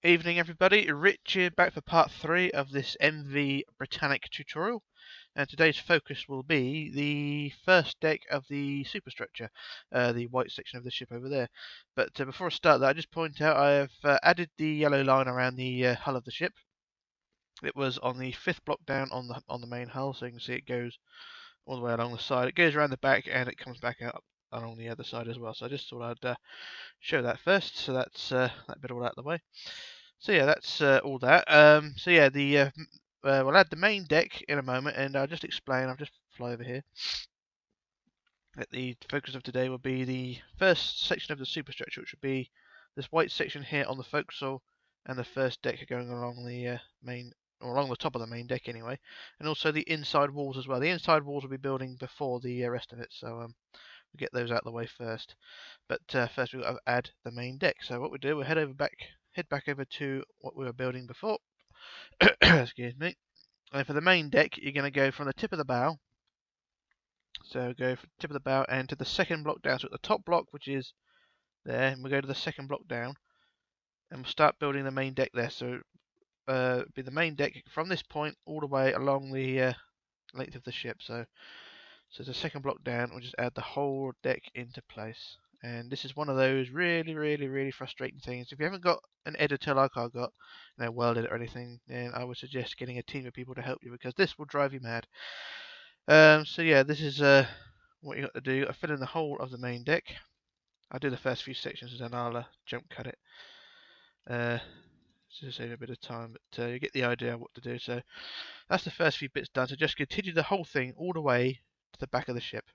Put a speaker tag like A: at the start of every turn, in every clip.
A: Evening everybody, Rich here back for part 3 of this MV Britannic tutorial, and today's focus will be the first deck of the superstructure, the white section of the ship over there. But before I start that, I just point out I have added the yellow line around the hull of the ship. It was on the 5th block down on the main hull, so you can see it goes all the way along the side. It goes around the back and it comes back out along the other side as well. So I just thought I'd show that first, so that's that bit all out of the way. So yeah, that's all that. So yeah, we'll add the main deck in a moment, and I'll just explain. I'll just fly over here. That the focus of today will be the first section of the superstructure, which will be this white section here on the forecastle, and the first deck going along the main, or along the top of the main deck anyway, and also the inside walls as well. The inside walls will be building before the rest of it, so we'll get those out of the way first. But first we've got to add the main deck. So what we do, we'll head back over to what we were building before. Excuse me. And for the main deck, you're going to go from the tip of the bow. So go from the tip of the bow and to the second block down. So at the top block, which is there, and we'll go to the second block down, and we'll start building the main deck there. So be the main deck from this point all the way along the length of the ship. So the second block down, we'll just add the whole deck into place. And this is one of those really frustrating things. If you haven't got an editor like I've got, Word Edit or anything, then I would suggest getting a team of people to help you, because this will drive you mad. So yeah, this is what you got to do. I fill in the whole of the main deck. I'll do the first few sections and then I'll jump cut it. To save a bit of time, but you get the idea of what to do. So that's the first few bits done. So just continue the whole thing all the way to the back of the ship.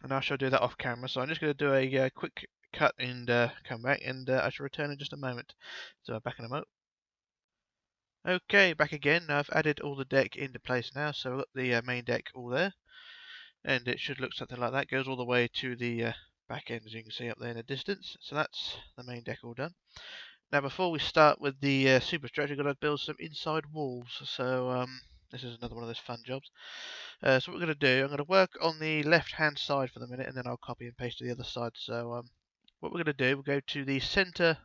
A: And I shall do that off camera, so I'm just going to do a quick cut and come back, and I shall return in just a moment. So back in a moment. Okay, back again. Now I've added all the deck into place now, so I've got the main deck all there, and it should look something like that. It goes all the way to the back end, as you can see up there in the distance. So that's the main deck all done. Now before we start with the superstructure, we've got to build some inside walls. So this is another one of those fun jobs. So what we're going to do, I'm going to work on the left-hand side for the minute, and then I'll copy and paste to the other side. So what we're going to do, we'll go to the centre,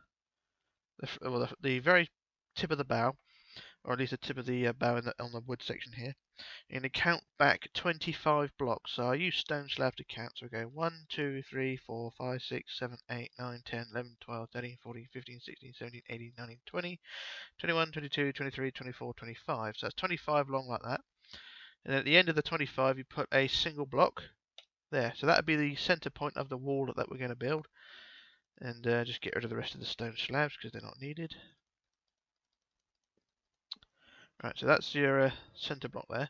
A: the very tip of the bow, or at least the tip of the bow on the wood section here, and count back 25 blocks. So I use stone slab to count. So we go 1, 2, 3, 4, 5, 6, 7, 8, 9, 10, 11, 12, 13, 14, 15, 16, 17, 18, 19, 20, 21, 22, 23, 24, 25. So that's 25 long like that. And at the end of the 25, you put a single block there. So that would be the center point of the wall that we're going to build. And just get rid of the rest of the stone slabs because they're not needed. Right, so that's your center block there.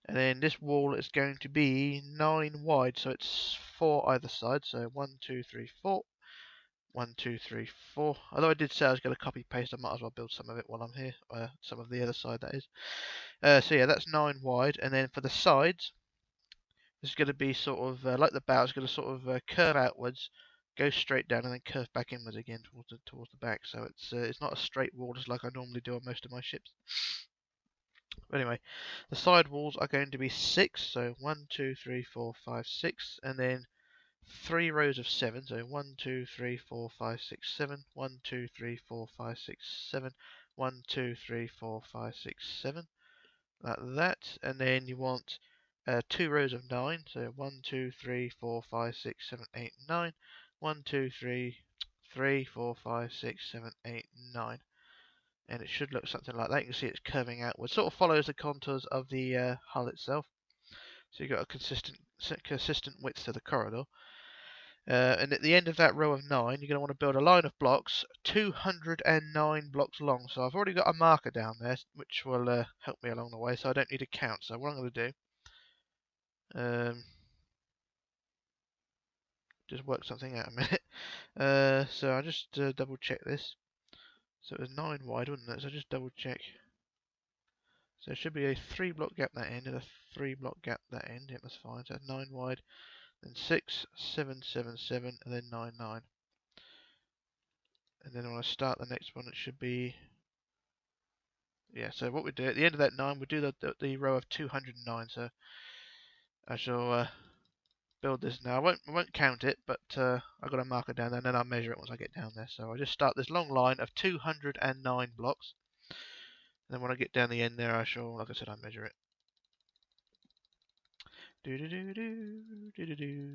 A: And then this wall is going to be 9 wide, so it's 4 either side. So 1, 2, 3, 4. 1, 2, 3, 4. Although I did say I was going to copy paste, I might as well build some of it while I'm here. Some of the other side, that is. So yeah, that's 9 wide. And then for the sides, this is going to be sort of like the bow. It's going to sort of curve outwards, go straight down, and then curve back inwards again towards the back. So it's not a straight wall just like I normally do on most of my ships. But anyway, the side walls are going to be 6. So 1, 2, 3, 4, 5, 6, and then 3 rows of 7. So 1, 2, 3, 4, 5, 6, 7. 1, 2, 3, 4, 5, 6, 7. 1, 2, 3, 4, 5, 6, 7. Like that, and then you want 2 rows of 9, so 1, 2, 3, 4, 5, 6, 7, 8, 9. 1, 2, 3, 3, 4, 5, 6, 7, 8, 9. And it should look something like that. You can see it's curving outwards. Sort of follows the contours of the hull itself. So you've got a consistent width to the corridor. And at the end of that row of 9, you're going to want to build a line of blocks, 209 blocks long. So I've already got a marker down there, which will help me along the way, so I don't need to count. So what I'm going to do, just work something out a minute. So I'll just double check this. So it was 9 wide, wasn't it? So just double check. So there should be a 3 block gap that end and a 3 block gap that end. Yeah, that's fine. So that's 9 wide, then 6, 7, 7, 7, and then 9, 9. And then when I start the next one, it should be, yeah, so what we do at the end of that 9, we do the row of 209. So I shall build this now. I won't count it, but I've got a marker down there, and then I'll measure it once I get down there. So I just start this long line of 209 blocks. And then when I get down the end there, I shall, like I said, I measure it. Do do do do do do do.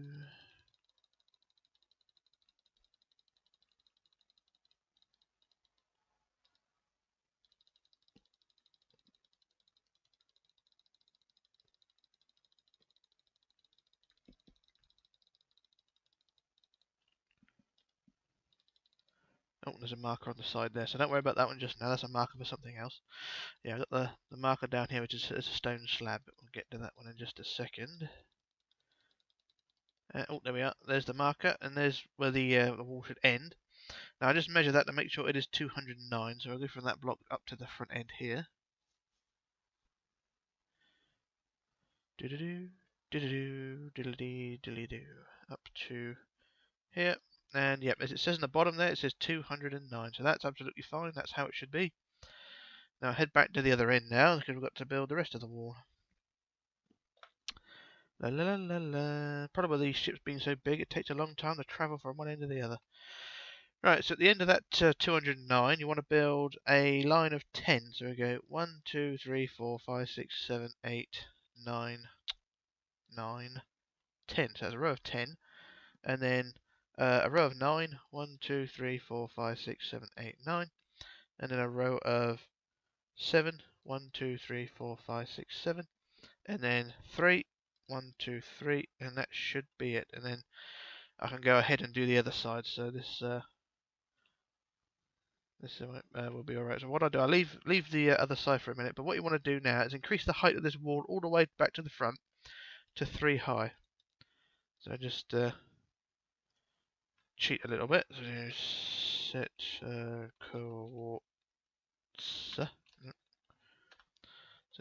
A: Oh, there's a marker on the side there, so don't worry about that one just now. That's a marker for something else. Yeah, I've got the marker down here, which is a stone slab. We'll get to that one in just a second. Oh, there we are. There's the marker, and there's where the wall should end. Now I just measure that to make sure it is 209. So I'll go from that block up to the front end here. Do do do do do do do do do up to here. And yep, as it says in the bottom there, it says 209. So that's absolutely fine. That's how it should be. Now head back to the other end now, because we've got to build the rest of the wall. La la la la la. Probably with these ships being so big, it takes a long time to travel from one end to the other. Right, so at the end of that 209, you want to build a line of 10. So we go 1, 2, 3, 4, 5, 6, 7, 8, 9, 9, 10. So that's a row of 10. And then a row of 9. 1, 2, 3, 4, 5, 6, 7, 8, 9. And then a row of 7. 1, 2, 3, 4, 5, 6, 7. And then 3. 1, 2, 3. And that should be it. And then I can go ahead and do the other side. So this will be alright. So what I do, I leave the other side for a minute. But what you want to do now is increase the height of this wall all the way back to the front to 3 high. So just cheat a little bit. So set coordinates. So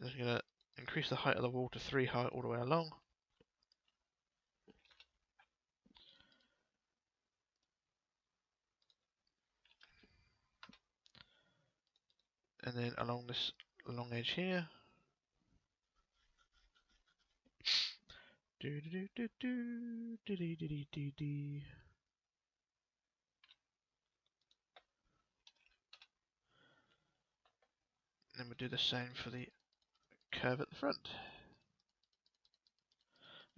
A: just going to increase the height of the wall to 3 high all the way along. And then along this long edge here. Do do do do do do do do do do. And then we'll do the same for the curve at the front.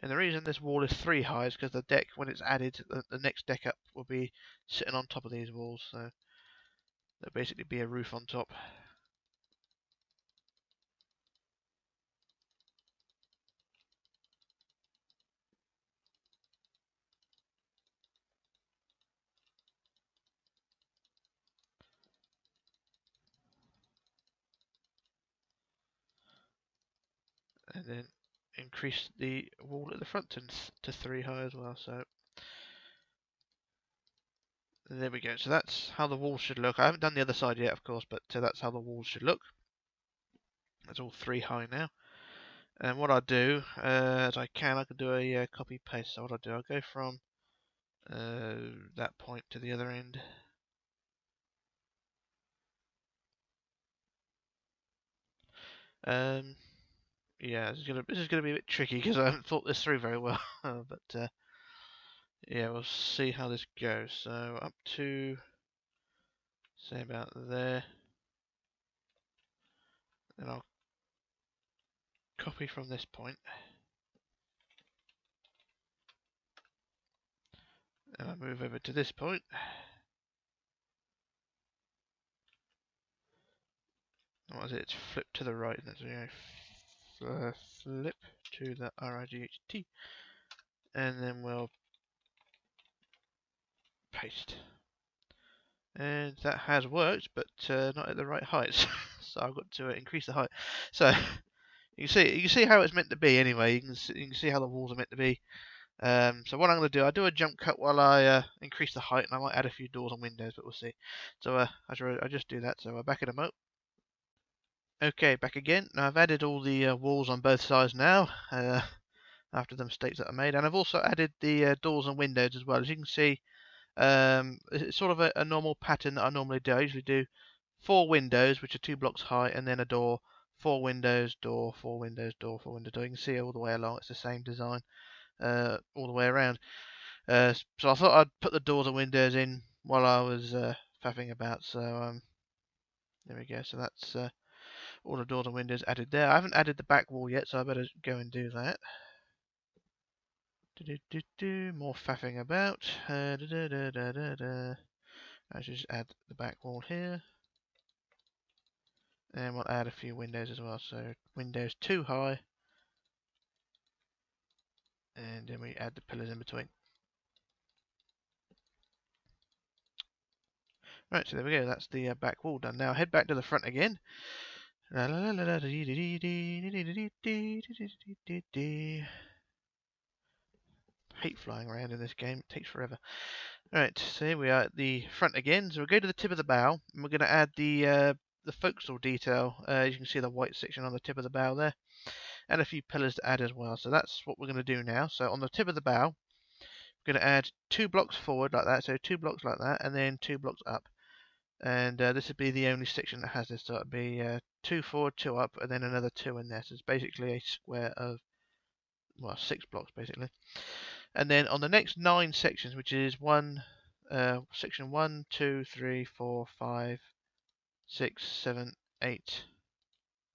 A: And the reason this wall is 3 high is because the deck, when it's added, the next deck up will be sitting on top of these walls. So there'll basically be a roof on top. And then increase the wall at the front to 3 high as well. So there we go. So that's how the wall should look. I haven't done the other side yet, of course, but that's how the walls should look. It's all 3 high now. And what I'll do, as I can do a copy paste. So what I'll do, I'll go from that point to the other end. Yeah, this is gonna be a bit tricky because I haven't thought this through very well. But yeah, we'll see how this goes. So up to, say, about there. Then I'll copy from this point. And I'll move over to this point. What is it? It's flip to the right. That's flip to the RIGHT. And then we'll paste. And that has worked, but not at the right height. So I've got to increase the height. So you can see how it's meant to be anyway. You can see how the walls are meant to be. So what I'm going to do, I do a jump cut while I increase the height, and I might add a few doors and windows, but we'll see. So I just do that. So we're back in a mo. Okay, back again. Now I've added all the walls on both sides now, after the mistakes that I made, and I've also added the doors and windows as well. As you can see, it's sort of a normal pattern that I normally do. I usually do 4 windows, which are 2 blocks high, and then a door, 4 windows, door, 4 windows, door, 4 windows, door. You can see all the way along, it's the same design. all the way around. So I thought I'd put the doors and windows in while I was faffing about. So there we go. So that's all the doors and windows added there. I haven't added the back wall yet, so I better go and do that. More faffing about. I should just add the back wall here. And we'll add a few windows as well. So windows too high. And then we add the pillars in between. Right, so there we go. That's the back wall done. Now head back to the front again. Hate flying around in this game. It takes forever. Right, so here we are at the front again. So we'll go to the tip of the bow, and we're going to add the forecastle detail. You can see the white section on the tip of the bow there, and a few pillars to add as well. So that's what we're going to do now. So on the tip of the bow, we're going to add 2 blocks forward like that. So 2 blocks like that, and then 2 blocks up. And this would be the only section that has this. So it'd be 2 forward, 2 up, and then another 2 in there. So it's basically a square of, well, 6 blocks basically. And then on the next 9 sections, which is section 1, 2, 3, 4, 5, 6, 7, 8,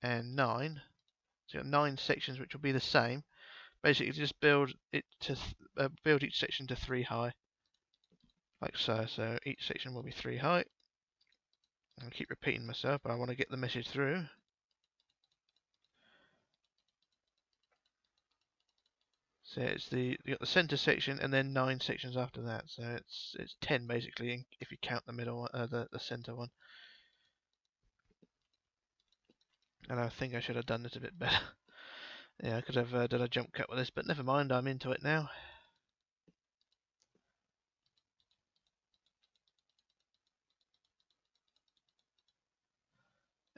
A: and 9. So you've got 9 sections which will be the same. Basically, just build it to build each section to 3 high, like so. So each section will be 3 high. I'll keep repeating myself, but I want to get the message through. So it's you got the center section and then 9 sections after that. So it's 10 basically if you count the middle the center one. And I think I should have done this a bit better. Yeah, I could have done a jump cut with this, but never mind, I'm into it now.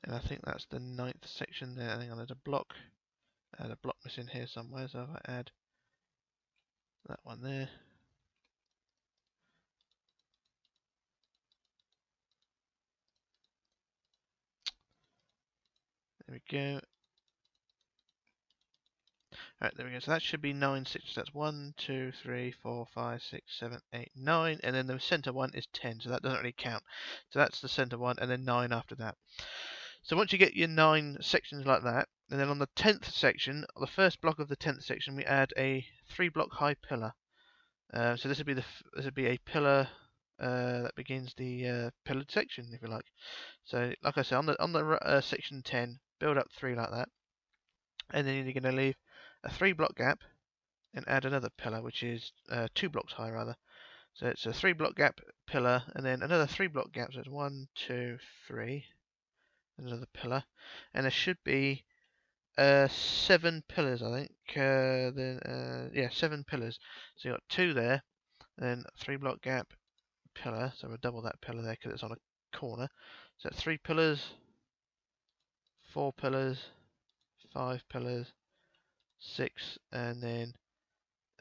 A: And I think that's the 9th section there. I think there's a block. There's a block missing here somewhere, so if I add that one there. There we go. Alright, there we go. So that should be 9 sections. That's 1, 2, 3, 4, 5, 6, 7, 8, 9. And then the center one is 10, so that doesn't really count. So that's the center one, and then 9 after that. So once you get your 9 sections like that, and then on the 10th section, the first block of the 10th section, we add a 3 block high pillar. So this would be a pillar that begins the pillared section, if you like. So like I said, on the section 10, build up 3 like that, and then you're going to leave a 3 block gap and add another pillar, which is 2 blocks high rather. So it's a 3 block gap pillar, and then another 3 block gap. So it's 1, 2, 3. Another pillar, and there should be 7 pillars, I think. Yeah, 7 pillars. So you got 2 there, then 3 block gap pillar. So we'll double that pillar there because it's on a corner. So 3 pillars, 4 pillars, 5 pillars, 6, and then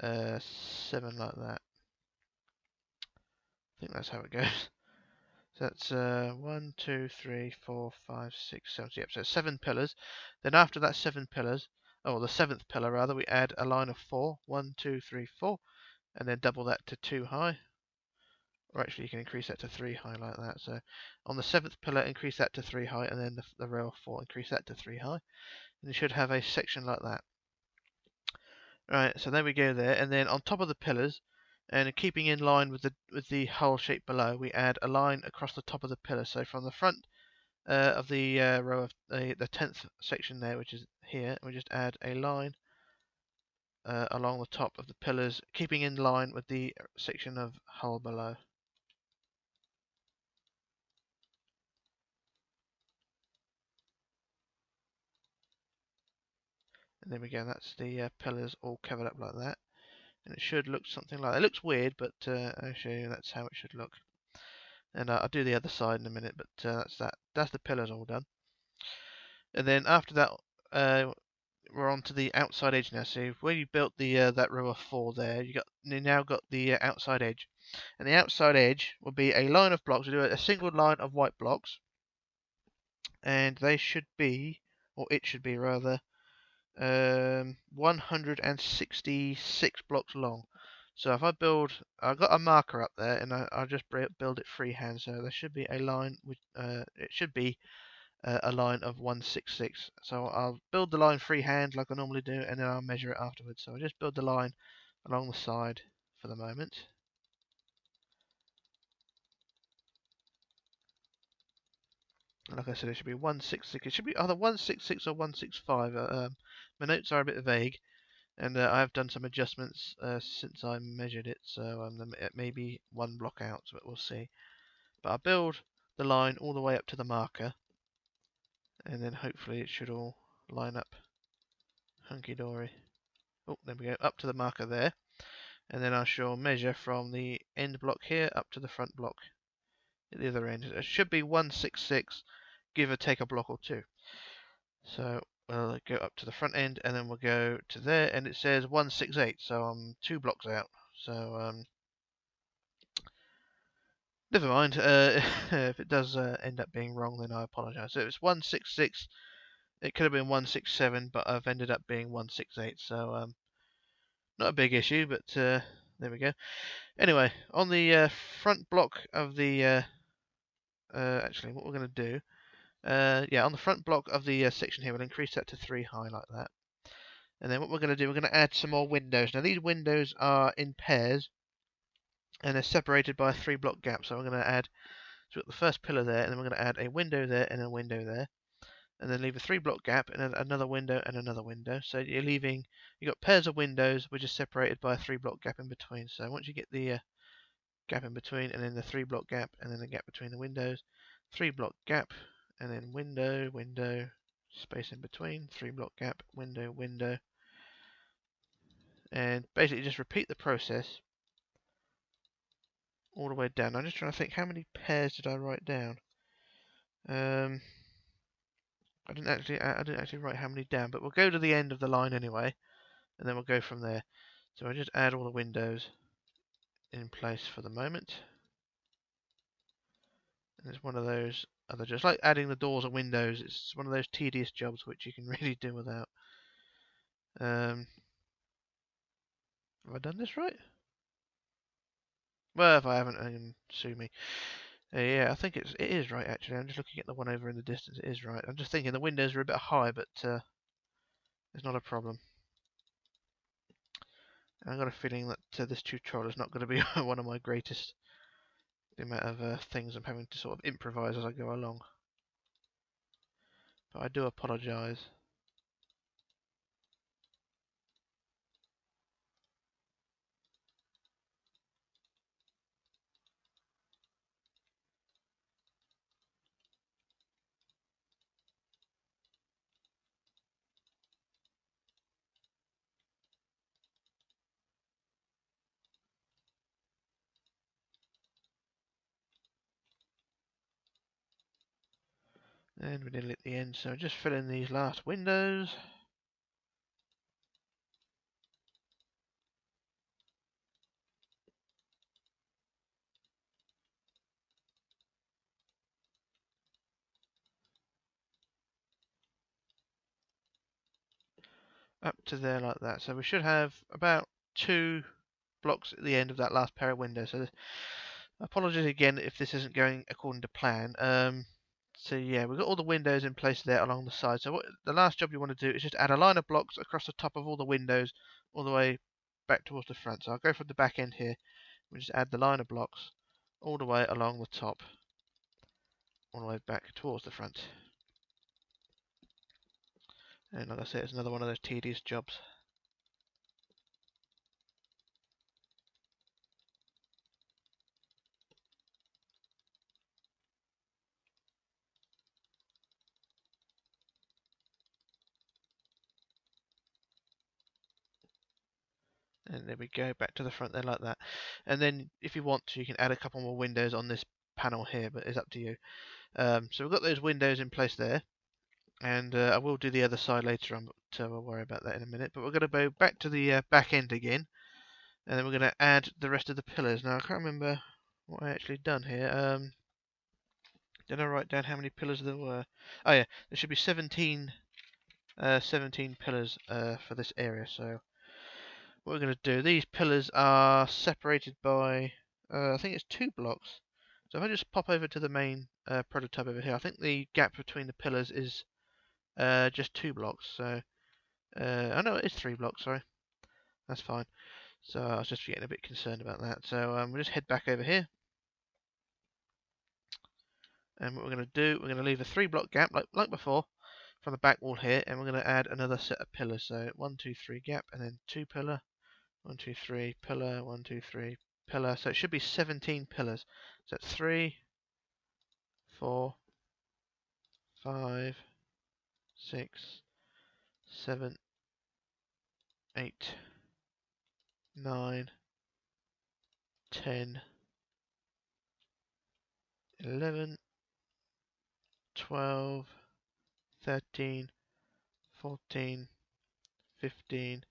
A: 7 like that. I think that's how it goes. So that's 1, 2, 3, 4, 5, 6, 7. Yep, so 7 pillars. Then after that 7 pillars, oh, the 7th pillar rather, we add a line of 4. 1, 2, 3, 4, and then double that to 2 high. Or actually, you can increase that to 3 high like that. So on the 7th pillar, increase that to 3 high, and then the row of 4, increase that to 3 high. And you should have a section like that. Right, so there we go there, and then on top of the pillars, and keeping in line with the hull shape below, we add a line across the top of the pillar. So from the front of the row of the 10th section there, which is here, we just add a line along the top of the pillars, keeping in line with the section of hull below. And there we go, that's the pillars all covered up like that. And it should look something like that. It looks weird, but I'll show you that's how it should look. And I'll do the other side in a minute, but that's that. That's the pillars all done. And then after that, we're on to the outside edge now. So where you built the that row of 4 there, you now got the outside edge. And the outside edge will be a line of blocks. We'll do a single line of white blocks. And they should be, or it should be rather, 166 blocks long. So if I build, I've got a marker up there, and I'll just build it freehand. So there should be a line with, it should be a line of 166. So I'll build the line freehand like I normally do, and then I'll measure it afterwards. So I just build the line along the side for the moment. Like I said, it should be 166. It should be either 166 or 165. My notes are a bit vague, and I have done some adjustments since I measured it, so it may be one block out, but we'll see. But I'll build the line all the way up to the marker, and then hopefully it should all line up hunky-dory. Oh, there we go, up to the marker there. And then I shall measure from the end block here up to the front block at the other end. It should be 166, give or take a block or two. So we'll go up to the front end, and then we'll go to there, and it says 168, so I'm 2 blocks out. So never mind. If it does end up being wrong, then I apologise. So it's 166. It could have been 167, but I've ended up being 168. So not a big issue, but there we go. Anyway, on the front block of the actually, what we're going to do, yeah, on the front block of the section here, we'll increase that to 3 high like that. And then what we're going to do, we're going to add some more windows. Now these windows are in pairs, and they're separated by a 3 block gap. So we're going to add, so we've got the first pillar there, and then we're going to add a window there and a window there, and then leave a 3 block gap and then another window and another window. So you're leaving, you've got pairs of windows which are separated by a 3 block gap in between. So once you get the gap in between, and then the 3 block gap, and then the gap between the windows, 3 block gap, and then window, window, space in between, 3 block gap, window, window, and basically just repeat the process all the way down. I'm just trying to think, how many pairs did I write down? I didn't actually write how many down, but we'll go to the end of the line anyway, and then we'll go from there. So I just add all the windows in place for the moment. And it's one of those other, just like adding the doors and windows, it's one of those tedious jobs which you can really do without. Have I done this right? Well, if I haven't, then sue me. Yeah, I think it is right actually. I'm just looking at the one over in the distance. It is right. I'm just thinking the windows are a bit high, but it's not a problem. I've got a feeling that this tutorial is not going to be one of my greatest. The amount of things I'm having to sort of improvise as I go along. But I do apologise. And we're nearly at the end, so just fill in these last windows. Up to there like that. So we should have about 2 blocks at the end of that last pair of windows. So apologies again if this isn't going according to plan. So yeah, we've got all the windows in place there along the side. So the last job you want to do is just add a line of blocks across the top of all the windows all the way back towards the front. So I'll go from the back end here. We just add the line of blocks all the way along the top, all the way back towards the front. And like I said, it's another one of those tedious jobs. And there we go, back to the front there like that. And then if you want to, you can add a couple more windows on this panel here, but it's up to you. So we've got those windows in place there. And I will do the other side later on, but we'll worry about that in a minute. But we're going to go back to the back end again. And then we're going to add the rest of the pillars. Now, I can't remember what I actually done here. Did I write down how many pillars there were? Oh yeah, there should be 17 17 pillars for this area. So what we're going to do, these pillars are separated by, I think it's 2 blocks. So if I just pop over to the main prototype over here, I think the gap between the pillars is just 2 blocks. So, oh no, it is 3 blocks, sorry. That's fine. So I was just getting a bit concerned about that. So we'll just head back over here. And what we're going to do, we're going to leave a 3 block gap like before from the back wall here, and we're going to add another set of pillars. So 1, 2, 3 gap, and then 2 pillar, 1, 2, 3 pillar, 1, 2, 3 pillar. So it should be 17 pillars. So that's 3, 4, 5, 6, 7, 8, 9, 10, 11, 12, 13, 14, 15,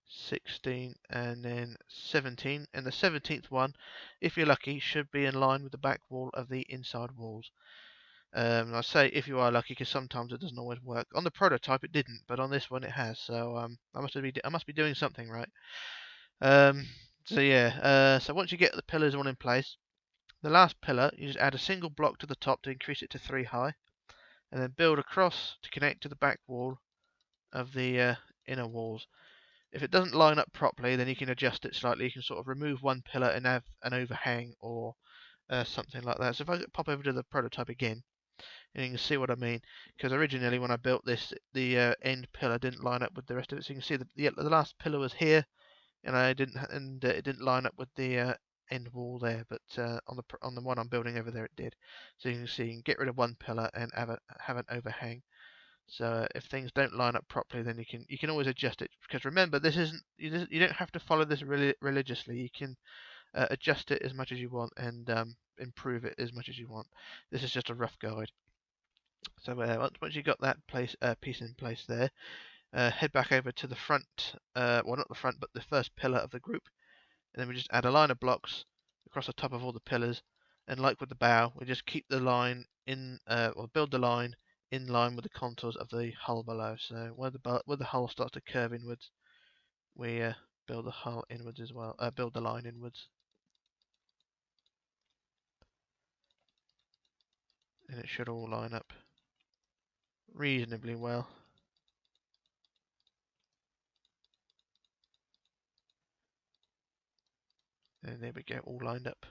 A: 16, and then 17. And the 17th one, if you're lucky, should be in line with the back wall of the inside walls. I say if you are lucky because sometimes it doesn't always work. On the prototype it didn't, but on this one it has. So I must be doing something right. So yeah. So once you get the pillars all in place, the last pillar you just add a single block to the top to increase it to 3 high, and then build across to connect to the back wall of the inner walls. If it doesn't line up properly, then you can adjust it slightly. You can sort of remove one pillar and have an overhang or something like that. So if I pop over to the prototype again, and you can see what I mean, because originally when I built this, the end pillar didn't line up with the rest of it. So you can see that the last pillar was here, and it didn't line up with the end wall there. But on the one I'm building over there, it did. So you can see you can get rid of one pillar and have an overhang. So if things don't line up properly, then you can always adjust it. Because remember, this isn't you don't have to follow this religiously. You can adjust it as much as you want and improve it as much as you want. This is just a rough guide. So once you got that piece in place there, head back over to the front. Well, not the front, but the first pillar of the group, and then we just add a line of blocks across the top of all the pillars. And like with the bow, we just keep the line in, or build the line in line with the contours of the hull below. So where the hull starts to curve inwards, we build the hull inwards as well. Build the line inwards, and it should all line up reasonably well. And there we go, all lined up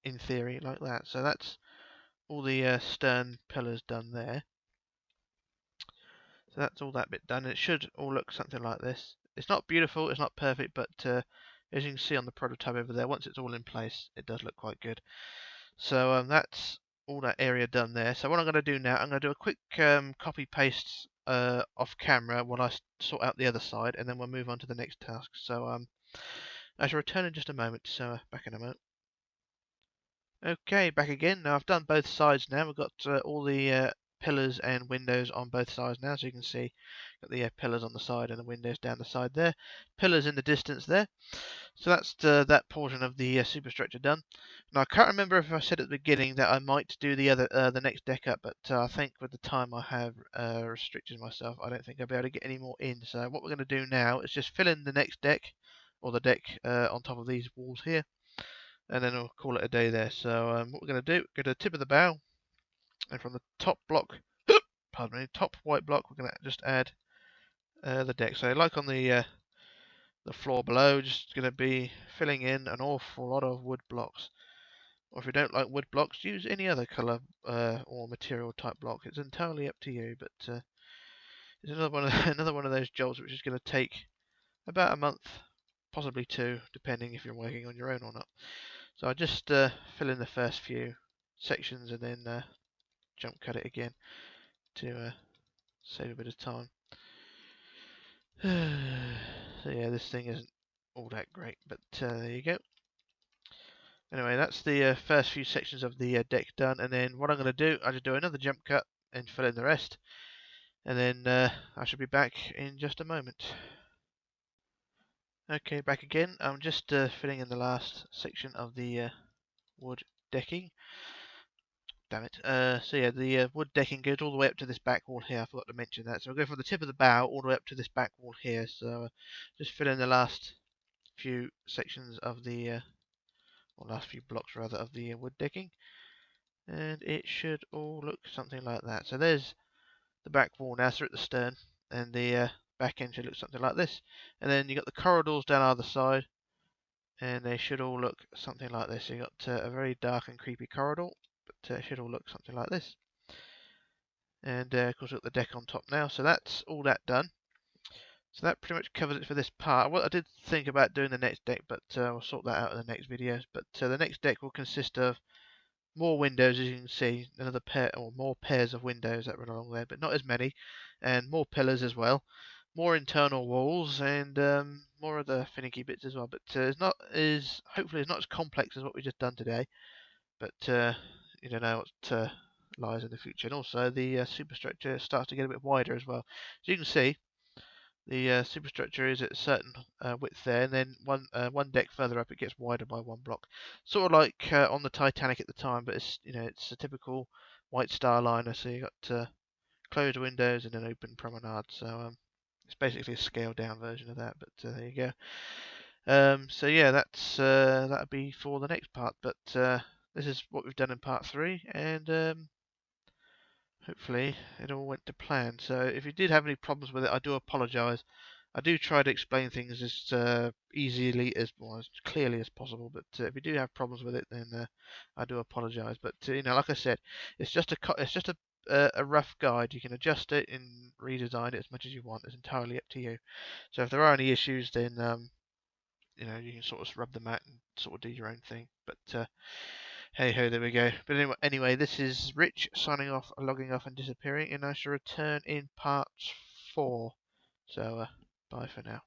A: in theory like that. So that's all the stern pillars done there. So that's all that bit done. It should all look something like this. It's not beautiful, it's not perfect, but as you can see on the prototype over there, once it's all in place, it does look quite good. So that's all that area done there. So what I'm going to do now, I'm going to do a quick copy paste off camera while I sort out the other side, and then we'll move on to the next task. So I shall return in just a moment. So back in a moment. Okay, back again. Now I've done both sides now. We've got all the pillars and windows on both sides now, so you can see got the pillars on the side and the windows down the side there. Pillars in the distance there. So that's that portion of the superstructure done. Now I can't remember if I said at the beginning that I might do the next deck up, but I think with the time I have restricted myself, I don't think I'll be able to get any more in. So what we're going to do now is just fill in the next deck, or the deck on top of these walls here, and then we'll call it a day there. So what we're going to do, go to the tip of the bow, and from the top block, pardon me, top white block, we're going to just add the deck. So like on the floor below, just going to be filling in an awful lot of wood blocks. Or if you don't like wood blocks, use any other colour or material type block. It's entirely up to you. But it's another one of those jobs which is going to take about a month, possibly 2, depending if you're working on your own or not. So I just fill in the first few sections and then jump cut it again to save a bit of time. So yeah, this thing isn't all that great, but there you go. Anyway, that's the first few sections of the deck done, and then what I'm going to do, I just do another jump cut and fill in the rest, and then I should be back in just a moment. Okay, back again. I'm just filling in the last section of the wood decking. Damn it. So yeah, the wood decking goes all the way up to this back wall here. I forgot to mention that. So we'll go from the tip of the bow all the way up to this back wall here. So just fill in the last few sections of the, or last few blocks rather, of the wood decking. And it should all look something like that. So there's the back wall now, so at the stern. And the back end should look something like this. And then you've got the corridors down either side. And they should all look something like this. So you've got a very dark and creepy corridor. But it should all look something like this. And of course we've got the deck on top now, so that's all that done. So that pretty much covers it for this part. Well, I did think about doing the next deck, but we'll sort that out in the next videos. But the next deck will consist of more windows, as you can see, another pair or more pairs of windows that run along there, but not as many, and more pillars as well, more internal walls, and more of the finicky bits as well. But it's not as hopefully it's not as complex as what we just done today. But you don't know what lies in the future. And also the superstructure starts to get a bit wider as well. As you can see, the superstructure is at a certain width there, and then one deck further up it gets wider by one block. Sort of like on the Titanic at the time, but it's it's a typical White Star liner. So you got closed windows and an open promenade. So it's basically a scaled down version of that. But there you go. So yeah, that'll be for the next part. But this is what we've done in part 3, and hopefully it all went to plan. So if you did have any problems with it, I do apologise. I do try to explain things as easily as as clearly as possible. But if you do have problems with it, then I do apologise. But like I said, it's just a rough guide. You can adjust it and redesign it as much as you want. It's entirely up to you. So if there are any issues, then you can sort of rub them out and sort of do your own thing. But hey ho, there we go. But anyway, this is Rich signing off, logging off and disappearing, and I shall return in part 4. So bye for now.